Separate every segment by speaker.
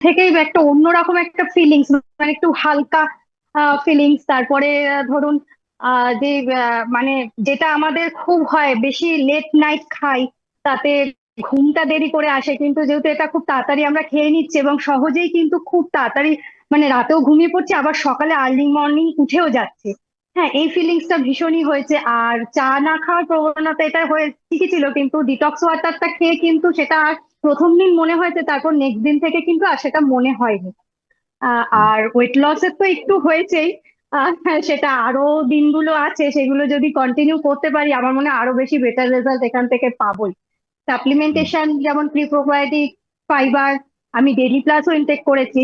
Speaker 1: থেকেই একটা অন্যরকম একটা ফিলিংস, মানে একটু হালকা ফিলিংস। তারপরে ধরুন যে মানে যেটা আমাদের খুব হয়, বেশি লেট নাইট খাই, তাতে ঘুমটা দেরি করে আসে, কিন্তু যেহেতু এটা খুব তাড়াতাড়ি আমরা খেয়ে নিচ্ছি এবং সহজেই কিন্তু খুব তাড়াতাড়ি মানে রাতেও ঘুমিয়ে পড়ছি, আবার সকালে আর্লি মর্নিং উঠেও যাচ্ছে। হ্যাঁ, এই ফিলিংসটা ভীষণই হয়েছে। আর চা না খাওয়ার প্রবণতা এটা হয়ে ঠিকই ছিল, কিন্তু ডিটক্স ওয়াটারটা খেয়ে কিন্তু সেটা আর প্রথম দিন মনে হয়েছে, তারপর নেক্সট দিন থেকে কিন্তু আর সেটা মনে হয়নি।
Speaker 2: হুম।
Speaker 1: আর ওয়েট লসের তো একটু হয়েছেই। হ্যাঁ, সেটা আরো দিনগুলো আছে, সেগুলো যদি কন্টিনিউ করতে পারি আমার মনে হয় আরো বেশি বেটার রেজাল্ট এখান থেকে পাবোই।
Speaker 2: হুম।
Speaker 1: সাপ্লিমেন্টেশন যেমন প্রিপ্রোবায়োটিক, ফাইবার, আমি ডেলি প্লাসও ইনটেক করেছি।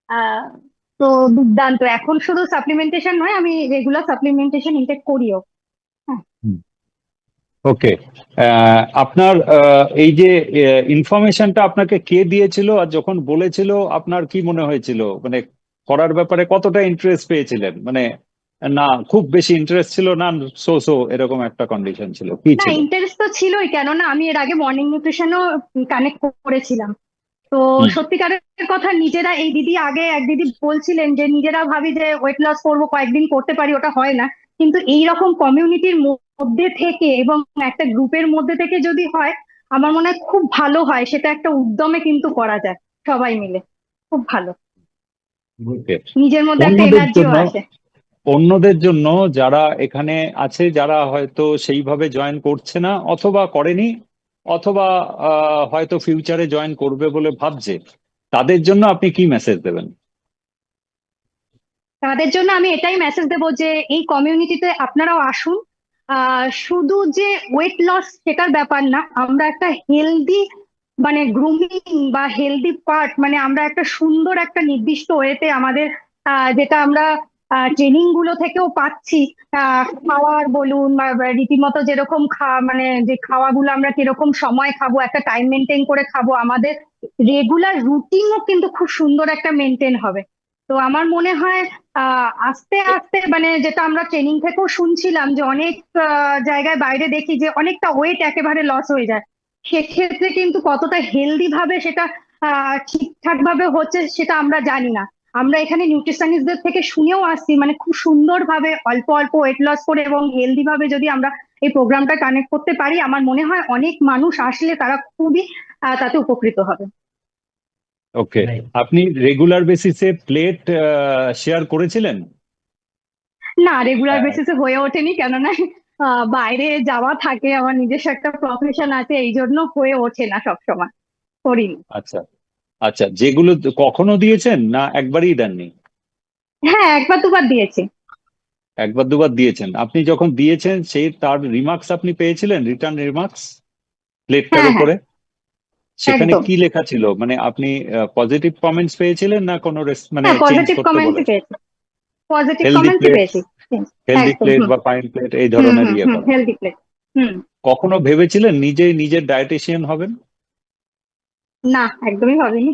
Speaker 1: আহ তো দুর্দান্ত, এখন শুধু সাপ্লিমেন্টেশন নয়, আমি রেগুলার সাপ্লিমেন্টেশন ইনটেক করিও। হ্যাঁ।
Speaker 2: হুম। ওকে। আপনার এই যে ইনফরমেশনটা আপনাকে কে দিয়েছিল, আর যখন বলেছিল আপনার কি মনে হয়েছিল, মানে করার ব্যাপারে কতটা ইন্টারেস্ট পেয়েছিলেন, মানে না খুব বেশি ইন্টারেস্ট ছিল, না সো সো এরকম একটা কন্ডিশন ছিল, কি
Speaker 1: না,
Speaker 2: ছিল?
Speaker 1: ইন্টারেস্ট তো ছিলই, কেননা আমি এর আগে মর্নিং নিউট্রিশনও কানেক্ট করেছিলাম। তো
Speaker 2: হুম।
Speaker 1: সত্যিকারের কথা, নিজেরা এই দিদি আগে এক দিদি বলছিলেন যে নিজেরা ভাবি যে ওয়েট লস করবো, কয়েকদিন করতে পারি, ওটা হয় না। কিন্তু এই রকম কমিউনিটির মধ্যে থেকে এবং একটা গ্রুপের মধ্যে থেকে যদি হয়, আমার মনে হয় খুব ভালো হয়। সেটা একটা উদ্যমে কিন্তু করা যায়, সবাই মিলে। খুব ভালো,
Speaker 2: ওকে।
Speaker 1: নিজের মধ্যে একটা
Speaker 2: অন্যদের
Speaker 1: এনার্জিও
Speaker 2: জন্য,
Speaker 1: আসে।
Speaker 2: অন্যদের জন্য যারা এখানে আছে, যারা হয়তো সেইভাবে জয়েন করছে না অথবা করেনি, অথবা হয়তো ফিউচারে জয়েন করবে বলে ভাবছে, তাদের জন্য আপনি কি মেসেজ দেবেন?
Speaker 1: তাদের জন্য আমি এটাই মেসেজ দেবো যে এই কমিউনিটিতে আপনারাও আসুন। শুধু যে ওয়েট লস সেটার ব্যাপার না, আমরা একটা হেলদি মানে গ্রুমিং বা হেলদি পার্ট, মানে আমরা একটা সুন্দর একটা নির্দিষ্ট ওয়েতে আমাদের যেটা আমরা ট্রেনিং গুলো থেকেও পাচ্ছি, খাওয়ার বলুন বা রীতিমতো যেরকম মানে যে খাওয়াগুলো আমরা কিরকম সময় খাবো, একটা টাইম মেনটেন করে খাবো, আমাদের রেগুলার রুটিনও কিন্তু খুব সুন্দর একটা মেনটেন হবে। তো আমার মনে হয় আস্তে আস্তে, মানে যেটা আমরা ট্রেনিং থেকেও শুনছিলাম যে অনেক জায়গায় বাইরে দেখি যে অনেকটা ওয়েট একেবারে লস হয়ে যায়। সেক্ষেত্রে কিন্তু কতটা হেলদি ভাবে সেটা ঠিকঠাক ভাবে হচ্ছে সেটা আমরা জানি না। আমরা এখানে নিউট্রিশনিস্টদের থেকে শুনেও আসছি, মানে খুব সুন্দর ভাবে অল্প অল্প ওয়েট লস করে এবং হেলদি ভাবে যদি আমরা এই প্রোগ্রামটা কানেক্ট করতে পারি, আমার মনে হয় অনেক মানুষ আসলে তারা খুবই তাতে উপকৃত হবে।
Speaker 2: ওকে। আপনি রেগুলার বেসিসে প্লেট শেয়ার করেছিলেন?
Speaker 1: না, রেগুলার
Speaker 2: আহ,
Speaker 1: বেসিসে হয়ে ওঠেনি, কেননা বাইরে যাওয়া থাকে, আমার নিজস্ব একটা প্রফেশন আছে, এই জন্য হয়ে ওঠে না সব সময়, করিনি।
Speaker 2: আচ্ছা। আচ্ছা, যেগুলো কখনো দিয়েছেন না একবারই দেননি?
Speaker 1: হ্যাঁ, একবার দুবার দিয়েছি।
Speaker 2: একবার দুবার দিয়েছেন। আপনি যখন দিয়েছেন সেই তার রিমার্কস আপনি পেয়েছিলেন, রিটার্ন রিমার্কস প্লেটটার
Speaker 1: হ্যাঁ, হ্যাঁ,
Speaker 2: উপরে? সেখানে
Speaker 1: একদম।
Speaker 2: কি লেখা ছিল, মানে আপনি পজিটিভ কমেন্টস পেয়েছিলেন না কোনো মানে
Speaker 1: হ্যাঁ,
Speaker 2: চেঞ্জ
Speaker 1: পজিটিভ
Speaker 2: করতে
Speaker 1: কমেন্টই
Speaker 2: বলেছে?
Speaker 1: পেয়েছি। পজিটিভ
Speaker 2: হেলদি
Speaker 1: কমেন্টই
Speaker 2: প্লেট,
Speaker 1: পেয়েছি। হুম,
Speaker 2: হেলদি
Speaker 1: একদম।
Speaker 2: প্লেট
Speaker 1: হুম,
Speaker 2: বা ফাইন প্লেট এই
Speaker 1: হুম,
Speaker 2: ধরনের
Speaker 1: হুম,
Speaker 2: ইয়ে
Speaker 1: হুম,
Speaker 2: করা।
Speaker 1: Healthy plate. হুম।
Speaker 2: কখনো ভেবেছিলেন নিজেই নিজের ডায়েটিশিয়ান হবেন?
Speaker 1: না, একদমই ভাবিনি।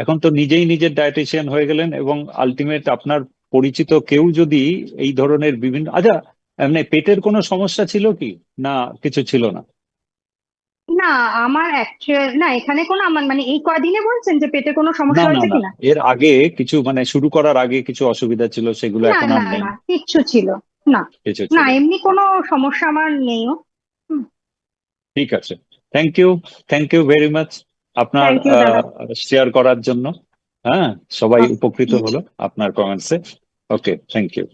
Speaker 2: এখন তো নিজেই নিজের ডায়েটিশিয়ান হয়ে গেলেন, এবং আলটিমেট আপনার পরিচিত কেউ যদি এই ধরনের বিভিন্ন, আচ্ছা, মানে পেটের কোনো সমস্যা ছিল কি, না কিছু ছিল না?
Speaker 1: না, আমার অ্যাকচুয়াল না, এখানে কোনো আমার মানে এই কদিনে বলছেন যে পেটে কোনো
Speaker 2: না
Speaker 1: সমস্যা
Speaker 2: না
Speaker 1: হয়েছে
Speaker 2: না,
Speaker 1: কিনা?
Speaker 2: এর আগে কিছু, মানে শুরু করার আগে কিছু অসুবিধা ছিল, সেগুলো
Speaker 1: না,
Speaker 2: এখন
Speaker 1: না,
Speaker 2: আর নেই?
Speaker 1: না, কিচ্ছু ছিল না।
Speaker 2: কিছু
Speaker 1: না,
Speaker 2: ছিল না।
Speaker 1: এমনি কোনো সমস্যা আমার নেইও।
Speaker 2: ঠিক আছে। Thank you. Thank you very much আপনার
Speaker 1: থ্যাংক ইউ দাদা।
Speaker 2: শেয়ার করার জন্য। হ্যাঁ, সবাই
Speaker 1: Okay.
Speaker 2: উপকৃত হলো আপনার কমেন্টসে। Okay, thank you.